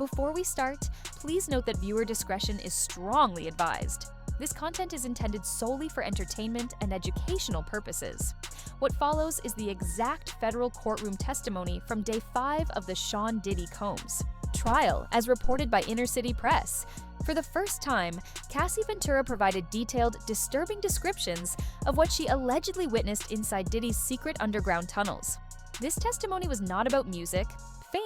Before we start, please note that viewer discretion is strongly advised. This content is intended solely for entertainment and educational purposes. What follows is the exact federal courtroom testimony from Day 5 of the Sean Diddy Combs trial, as reported by Inner City Press. For the first time, Cassie Ventura provided detailed, disturbing descriptions of what she allegedly witnessed inside Diddy's secret underground tunnels. This testimony was not about music,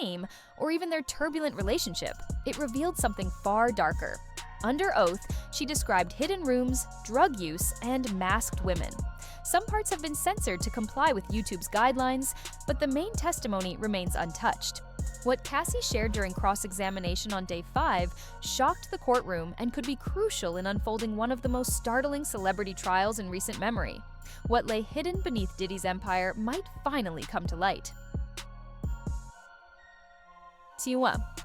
fame, or even their turbulent relationship. It revealed something far darker. Under oath, she described hidden rooms, drug use, and masked women. Some parts have been censored to comply with YouTube's guidelines, but the main testimony remains untouched. What Cassie shared during cross-examination on Day 5 shocked the courtroom and could be crucial in unfolding one of the most startling celebrity trials in recent memory. What lay hidden beneath Diddy's empire might finally come to light.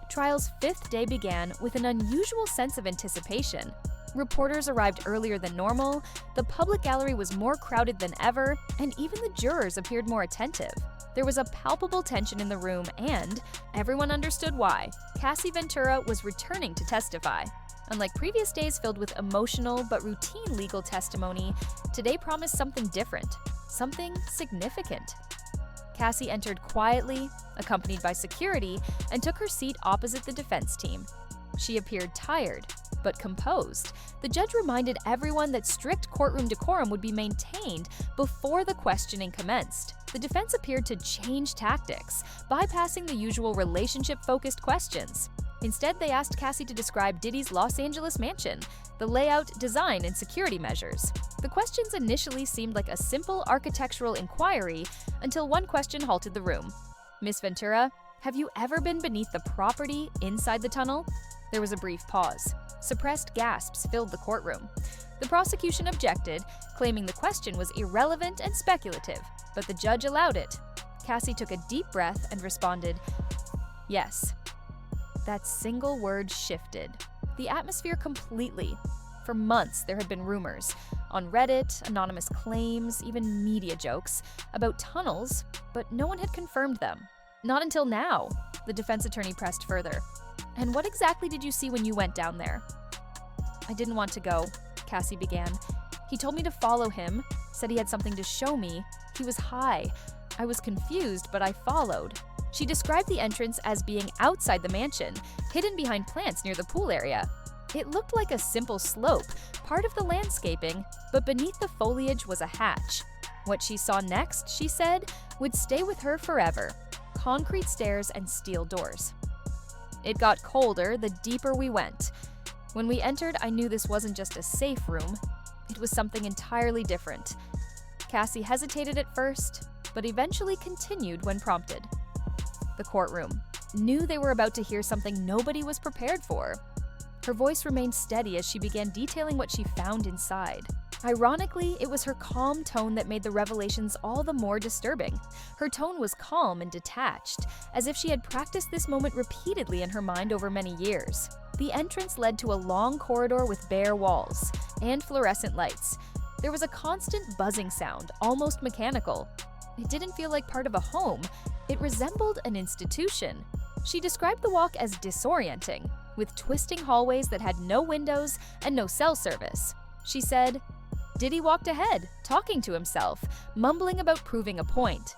Trial's fifth day began with an unusual sense of anticipation. Reporters arrived earlier than normal, the public gallery was more crowded than ever, and even the jurors appeared more attentive. There was a palpable tension in the room, and everyone understood why. Cassie Ventura was returning to testify. Unlike previous days filled with emotional but routine legal testimony, today promised something different, something significant. Cassie entered quietly, accompanied by security, and took her seat opposite the defense team. She appeared tired, but composed. The judge reminded everyone that strict courtroom decorum would be maintained before the questioning commenced. The defense appeared to change tactics, bypassing the usual relationship-focused questions. Instead, they asked Cassie to describe Diddy's Los Angeles mansion, the layout, design, and security measures. The questions initially seemed like a simple architectural inquiry until one question halted the room. "Miss Ventura, have you ever been beneath the property inside the tunnel?" There was a brief pause. Suppressed gasps filled the courtroom. The prosecution objected, claiming the question was irrelevant and speculative, but the judge allowed it. Cassie took a deep breath and responded, "Yes." That single word shifted the atmosphere completely. For months, there had been rumors on Reddit, anonymous claims, even media jokes about tunnels, but no one had confirmed them. Not until now, the defense attorney pressed further. "And what exactly did you see when you went down there?" "I didn't want to go," Cassie began. "He told me to follow him, said he had something to show me. He was high. I was confused, but I followed." She described the entrance as being outside the mansion, hidden behind plants near the pool area. It looked like a simple slope, part of the landscaping, but beneath the foliage was a hatch. What she saw next, she said, would stay with her forever: concrete stairs and steel doors. "It got colder the deeper we went. When we entered, I knew this wasn't just a safe room. It was something entirely different." Cassie hesitated at first, but eventually continued when prompted. The courtroom knew they were about to hear something nobody was prepared for. Her voice remained steady as she began detailing what she found inside. Ironically, it was her calm tone that made the revelations all the more disturbing. Her tone was calm and detached, as if she had practiced this moment repeatedly in her mind over many years. The entrance led to a long corridor with bare walls and fluorescent lights. There was a constant buzzing sound, almost mechanical. It didn't feel like part of a home. It resembled an institution. She described the walk as disorienting, with twisting hallways that had no windows and no cell service. She said, "Diddy walked ahead, talking to himself, mumbling about proving a point."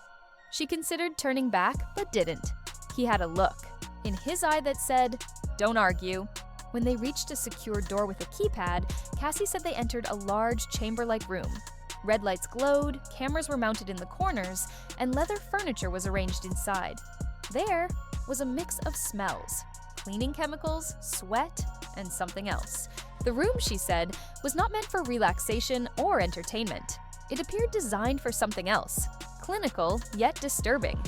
She considered turning back, but didn't. He had a look in his eye that said, "Don't argue." When they reached a secure door with a keypad, Cassie said they entered a large chamber-like room. Red lights glowed, cameras were mounted in the corners, and leather furniture was arranged inside. There was a mix of smells: cleaning chemicals, sweat, and something else. The room, she said, was not meant for relaxation or entertainment. It appeared designed for something else: clinical, yet disturbing.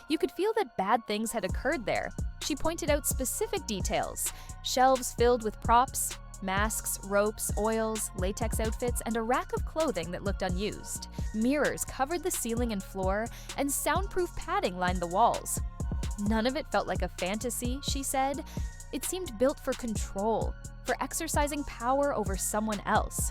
You could feel that bad things had occurred there. She pointed out specific details: shelves filled with props, masks, ropes, oils, latex outfits, and a rack of clothing that looked unused. Mirrors covered the ceiling and floor, and soundproof padding lined the walls. None of it felt like a fantasy, she said. It seemed built for control, for exercising power over someone else.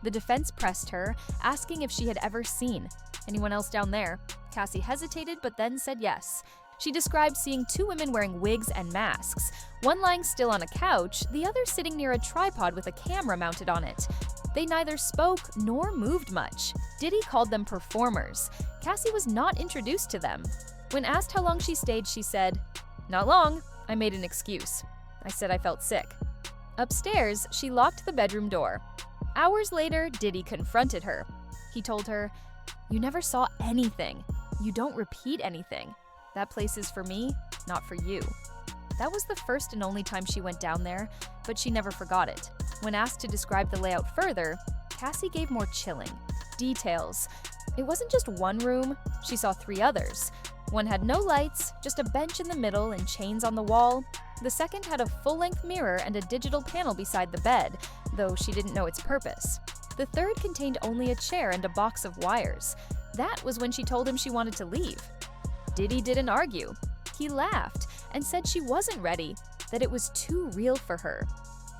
The defense pressed her, asking if she had ever seen anyone else down there. Cassie hesitated, but then said yes. She described seeing two women wearing wigs and masks, one lying still on a couch, the other sitting near a tripod with a camera mounted on it. They neither spoke nor moved much. Diddy called them performers. Cassie was not introduced to them. When asked how long she stayed, she said, "Not long. I made an excuse. I said I felt sick." Upstairs, she locked the bedroom door. Hours later, Diddy confronted her. He told her, "You never saw anything. You don't repeat anything. That place is for me, not for you." That was the first and only time she went down there, but she never forgot it. When asked to describe the layout further, Cassie gave more chilling details. It wasn't just one room, she saw 3 others. One had no lights, just a bench in the middle and chains on the wall. The second had a full-length mirror and a digital panel beside the bed, though she didn't know its purpose. The third contained only a chair and a box of wires. That was when she told him she wanted to leave. Diddy didn't argue. He laughed and said she wasn't ready, that it was too real for her.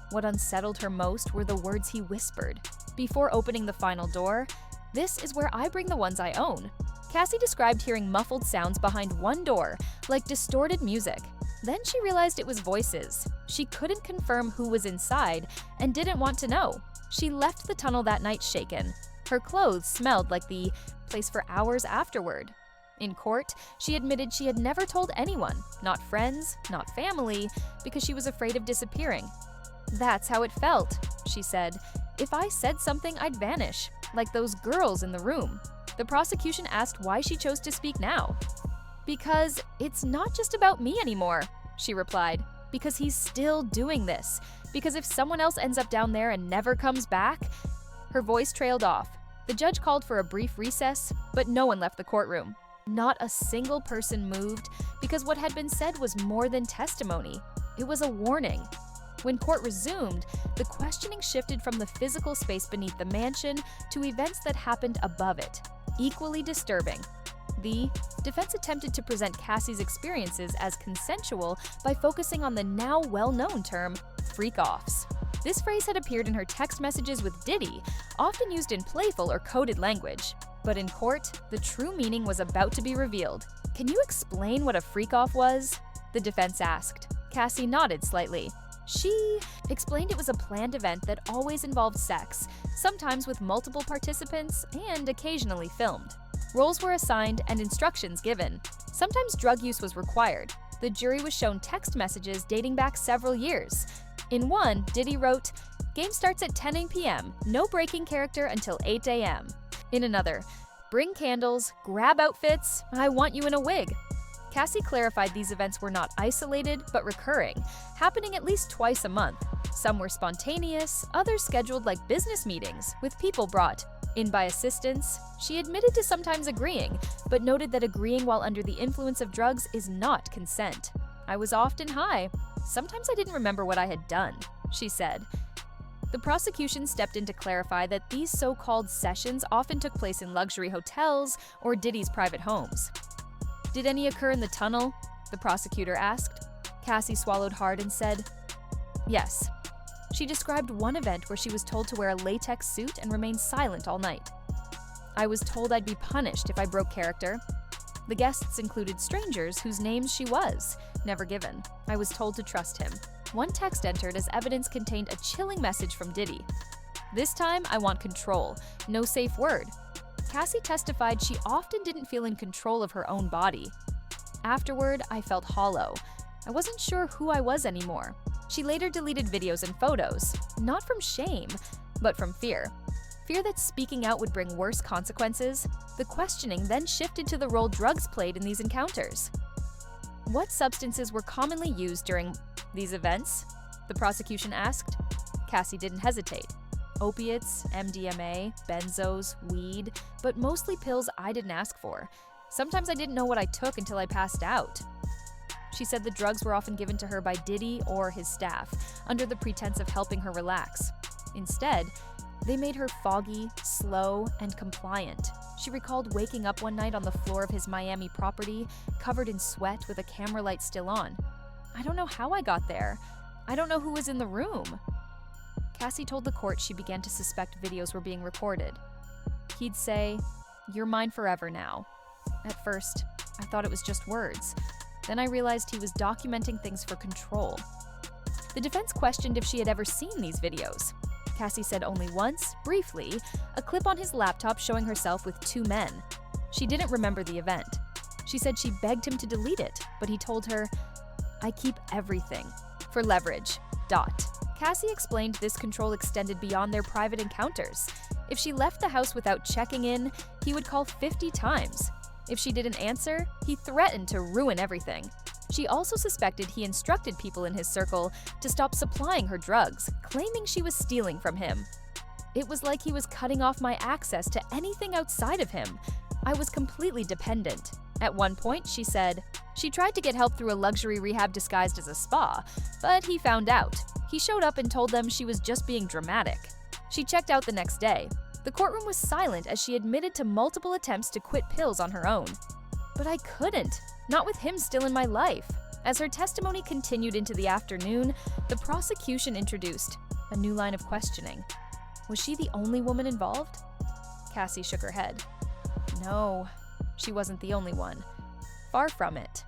What unsettled her most were the words he whispered. Before opening the final door, "This is where I bring the ones I own." Cassie described hearing muffled sounds behind one door, like distorted music. Then she realized it was voices. She couldn't confirm who was inside and didn't want to know. She left the tunnel that night shaken. Her clothes smelled like the place for hours afterward. In court, she admitted she had never told anyone, not friends, not family, because she was afraid of disappearing. "That's how it felt," she said. "If I said something, I'd vanish, like those girls in the room." The prosecution asked why she chose to speak now. "Because it's not just about me anymore," she replied. "Because he's still doing this. Because if someone else ends up down there and never comes back..." Her voice trailed off. The judge called for a brief recess, but no one left the courtroom. Not a single person moved, because what had been said was more than testimony. It was a warning. When court resumed, the questioning shifted from the physical space beneath the mansion to events that happened above it, equally disturbing. The defense attempted to present Cassie's experiences as consensual by focusing on the now well-known term, freak-offs. This phrase had appeared in her text messages with Diddy, often used in playful or coded language. But in court, the true meaning was about to be revealed. "Can you explain what a freak-off was?" the defense asked. Cassie nodded slightly. She explained it was a planned event that always involved sex, sometimes with multiple participants and occasionally filmed. Roles were assigned and instructions given. Sometimes drug use was required. The jury was shown text messages dating back several years. In one, Diddy wrote, "Game starts at 10 p.m., no breaking character until 8 a.m. In another, "Bring candles, grab outfits, I want you in a wig." Cassie clarified these events were not isolated, but recurring, happening at least twice a month. Some were spontaneous, others scheduled like business meetings, with people brought in by assistants. She admitted to sometimes agreeing, but noted that agreeing while under the influence of drugs is not consent. "I was often high. Sometimes I didn't remember what I had done," she said. The prosecution stepped in to clarify that these so-called sessions often took place in luxury hotels or Diddy's private homes. "Did any occur in the tunnel?" the prosecutor asked. Cassie swallowed hard and said, "Yes." She described one event where she was told to wear a latex suit and remain silent all night. "I was told I'd be punished if I broke character." The guests included strangers whose names she was never given. "I was told to trust him." One text entered as evidence contained a chilling message from Diddy. "This time, I want control. No safe word." Cassie testified she often didn't feel in control of her own body. "Afterward, I felt hollow. I wasn't sure who I was anymore." She later deleted videos and photos, not from shame, but from fear. Fear that speaking out would bring worse consequences. The questioning then shifted to the role drugs played in these encounters. What substances were commonly used during these events? The prosecution asked. Cassie didn't hesitate. Opiates, MDMA, benzos, weed, but mostly pills I didn't ask for. Sometimes I didn't know what I took until I passed out. She said the drugs were often given to her by Diddy or his staff, under the pretense of helping her relax. Instead, they made her foggy, slow, and compliant. She recalled waking up one night on the floor of his Miami property, covered in sweat with a camera light still on. "I don't know how I got there. I don't know who was in the room." Cassie told the court she began to suspect videos were being recorded. He'd say, "You're mine forever now." At first, I thought it was just words. Then I realized he was documenting things for control. The defense questioned if she had ever seen these videos. Cassie said only once, briefly, a clip on his laptop showing herself with 2 men. She didn't remember the event. She said she begged him to delete it, but he told her, "I keep everything for leverage. .. Cassie explained this control extended beyond their private encounters. If she left the house without checking in, he would call 50 times. If she didn't answer, he threatened to ruin everything. She also suspected he instructed people in his circle to stop supplying her drugs, claiming she was stealing from him. It was like he was cutting off my access to anything outside of him. I was completely dependent. At one point, she said, she tried to get help through a luxury rehab disguised as a spa, but he found out. He showed up and told them she was just being dramatic. She checked out the next day. The courtroom was silent as she admitted to multiple attempts to quit pills on her own. But I couldn't, not with him still in my life. As her testimony continued into the afternoon, the prosecution introduced a new line of questioning. Was she the only woman involved? Cassie shook her head. No, she wasn't the only one. Far from it.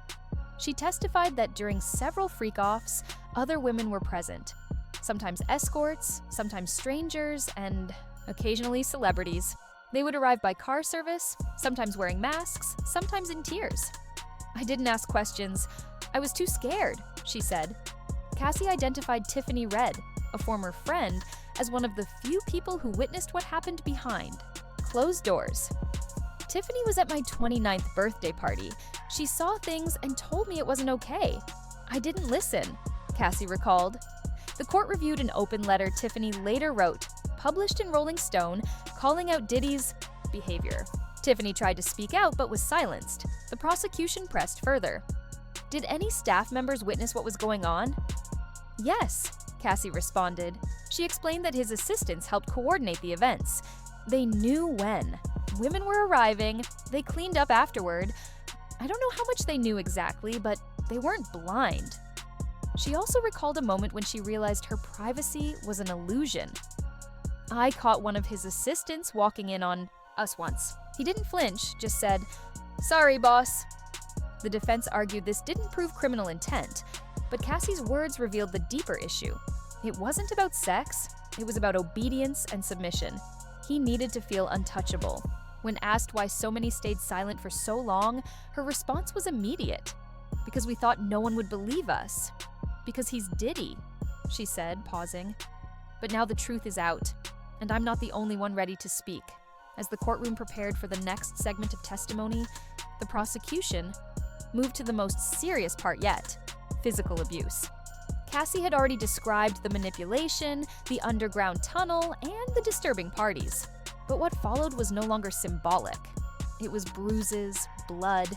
She testified that during several freak-offs, other women were present. Sometimes escorts, sometimes strangers, and occasionally celebrities. They would arrive by car service, sometimes wearing masks, sometimes in tears. I didn't ask questions. I was too scared, she said. Cassie identified Tiffany Red, a former friend, as one of the few people who witnessed what happened behind closed doors. Tiffany was at my 29th birthday party. She saw things and told me it wasn't okay. I didn't listen, Cassie recalled. The court reviewed an open letter Tiffany later wrote, published in Rolling Stone, calling out Diddy's behavior. Tiffany tried to speak out but was silenced. The prosecution pressed further. Did any staff members witness what was going on? Yes, Cassie responded. She explained that his assistants helped coordinate the events. They knew when. Women were arriving, they cleaned up afterward. I don't know how much they knew exactly, but they weren't blind. She also recalled a moment when she realized her privacy was an illusion. I caught one of his assistants walking in on us once. He didn't flinch, just said, "Sorry, boss." The defense argued this didn't prove criminal intent, but Cassie's words revealed the deeper issue. It wasn't about sex, it was about obedience and submission. He needed to feel untouchable. When asked why so many stayed silent for so long, her response was immediate. Because we thought no one would believe us. Because he's Diddy, she said, pausing. But now the truth is out, and I'm not the only one ready to speak. As the courtroom prepared for the next segment of testimony, the prosecution moved to the most serious part yet, physical abuse. Cassie had already described the manipulation, the underground tunnel, and the disturbing parties. But what followed was no longer symbolic. It was bruises, blood,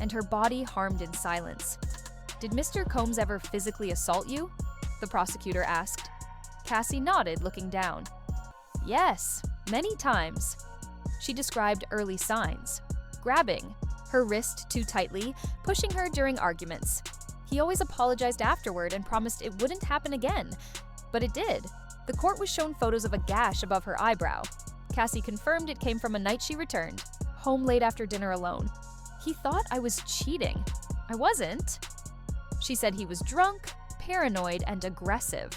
and her body harmed in silence. "Did Mr. Combs ever physically assault you?" the prosecutor asked. Cassie nodded, looking down. "Yes, many times." She described early signs. Grabbing her wrist too tightly, pushing her during arguments. He always apologized afterward and promised it wouldn't happen again. But it did. The court was shown photos of a gash above her eyebrow. Cassie confirmed it came from a night she returned, home late after dinner alone. He thought I was cheating. I wasn't. She said he was drunk, paranoid, and aggressive.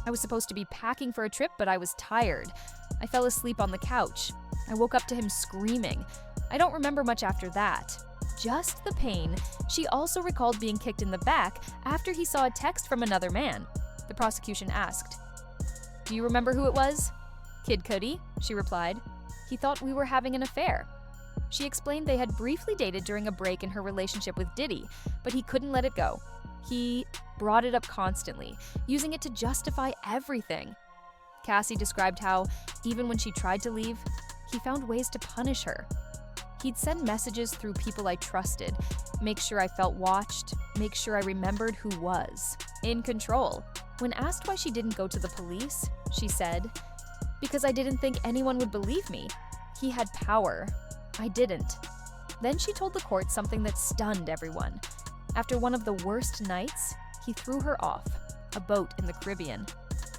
I was supposed to be packing for a trip, but I was tired. I fell asleep on the couch. I woke up to him screaming. I don't remember much after that. Just the pain. She also recalled being kicked in the back after he saw a text from another man. The prosecution asked, "Do you remember who it was?" "Kid Cudi," she replied. "He thought we were having an affair." She explained they had briefly dated during a break in her relationship with Diddy, but he couldn't let it go. He brought it up constantly, using it to justify everything. Cassie described how, even when she tried to leave, he found ways to punish her. He'd send messages through people I trusted, make sure I felt watched, make sure I remembered who was in control. When asked why she didn't go to the police, she said, "Because I didn't think anyone would believe me. He had power. I didn't." Then she told the court something that stunned everyone. After one of the worst nights, he threw her off a boat in the Caribbean.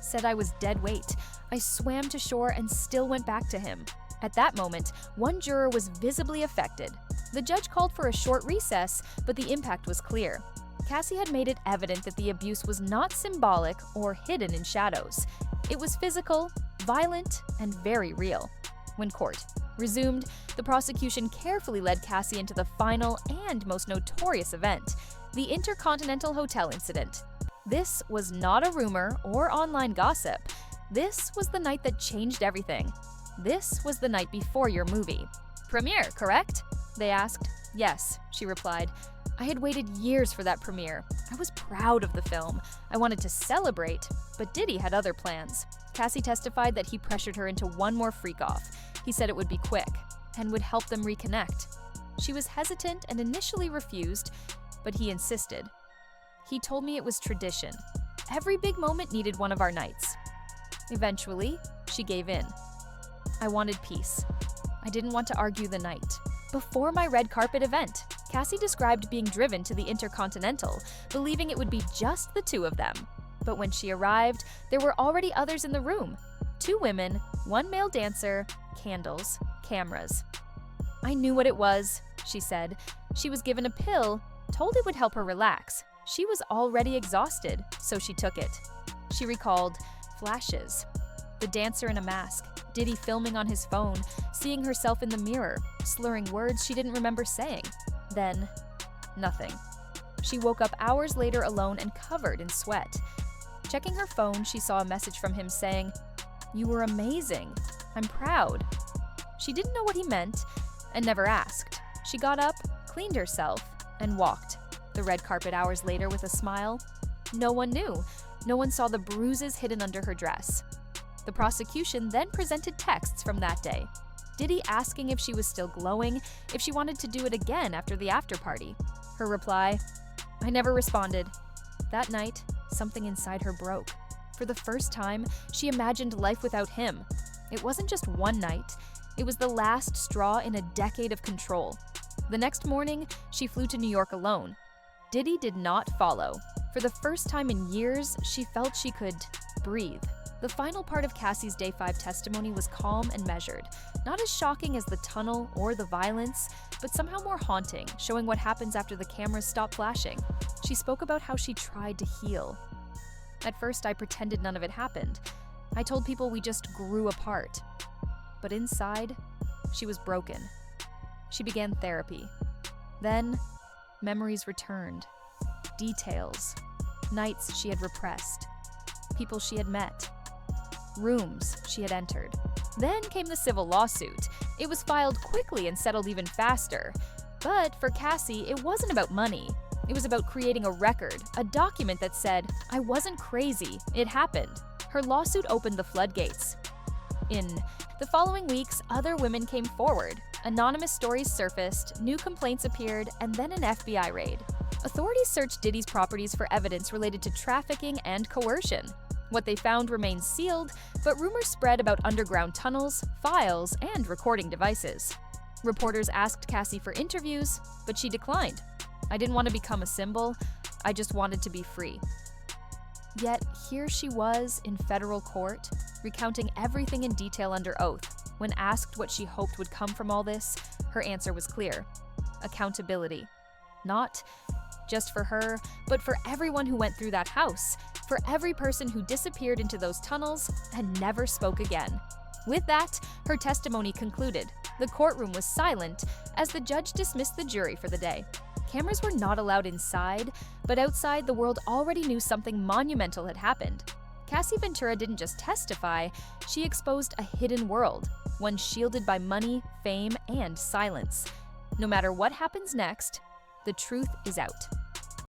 Said I was dead weight. I swam to shore and still went back to him. At that moment, one juror was visibly affected. The judge called for a short recess, but the impact was clear. Cassie had made it evident that the abuse was not symbolic or hidden in shadows. It was physical, violent, and very real. When court resumed, the prosecution carefully led Cassie into the final and most notorious event, the Intercontinental Hotel incident. This was not a rumor or online gossip. This was the night that changed everything. This was the night before your movie. Premiere, correct? They asked. Yes, she replied. I had waited years for that premiere. I was proud of the film. I wanted to celebrate, but Diddy had other plans. Cassie testified that he pressured her into one more freak-off. He said it would be quick and would help them reconnect. She was hesitant and initially refused, but he insisted. He told me it was tradition. Every big moment needed one of our nights. Eventually, she gave in. I wanted peace. I didn't want to argue the night. Before my red carpet event, Cassie described being driven to the Intercontinental, believing it would be just the two of them. But when she arrived, there were already others in the room. 2 women, 1 male dancer, candles, cameras. I knew what it was, she said. She was given a pill, told it would help her relax. She was already exhausted, so she took it. She recalled flashes. The dancer in a mask, Diddy filming on his phone, seeing herself in the mirror, slurring words she didn't remember saying. Then, nothing. She woke up hours later alone and covered in sweat. Checking her phone, she saw a message from him saying, "You were amazing. I'm proud." She didn't know what he meant and never asked. She got up, cleaned herself, and walked. The red carpet hours later with a smile. No one knew. No one saw the bruises hidden under her dress. The prosecution then presented texts from that day. Diddy asking if she was still glowing, if she wanted to do it again after the after party. Her reply, I never responded. That night, something inside her broke. For the first time, she imagined life without him. It wasn't just one night. It was the last straw in a decade of control. The next morning, she flew to New York alone. Diddy did not follow. For the first time in years, she felt she could breathe. The final part of Cassie's Day 5 testimony was calm and measured, not as shocking as the tunnel or the violence, but somehow more haunting, showing what happens after the cameras stop flashing. She spoke about how she tried to heal. At first, I pretended none of it happened. I told people we just grew apart. But inside, she was broken. She began therapy. Then, memories returned. Details. Nights she had repressed. People she had met. Rooms she had entered. Then came the civil lawsuit. It was filed quickly and settled even faster. But for Cassie, it wasn't about money. It was about creating a record, a document that said, I wasn't crazy, it happened. Her lawsuit opened the floodgates. In the following weeks, other women came forward. Anonymous stories surfaced, new complaints appeared, and then an FBI raid. Authorities searched Diddy's properties for evidence related to trafficking and coercion. What they found remained sealed, but rumors spread about underground tunnels, files, and recording devices. Reporters asked Cassie for interviews, but she declined. I didn't want to become a symbol, I just wanted to be free. Yet here she was in federal court, recounting everything in detail under oath. When asked what she hoped would come from all this, her answer was clear: accountability. Not just for her, but for everyone who went through that house, for every person who disappeared into those tunnels and never spoke again. With that, her testimony concluded. The courtroom was silent as the judge dismissed the jury for the day. Cameras were not allowed inside, but outside the world already knew something monumental had happened. Cassie Ventura didn't just testify, she exposed a hidden world, one shielded by money, fame, and silence. No matter what happens next, the truth is out.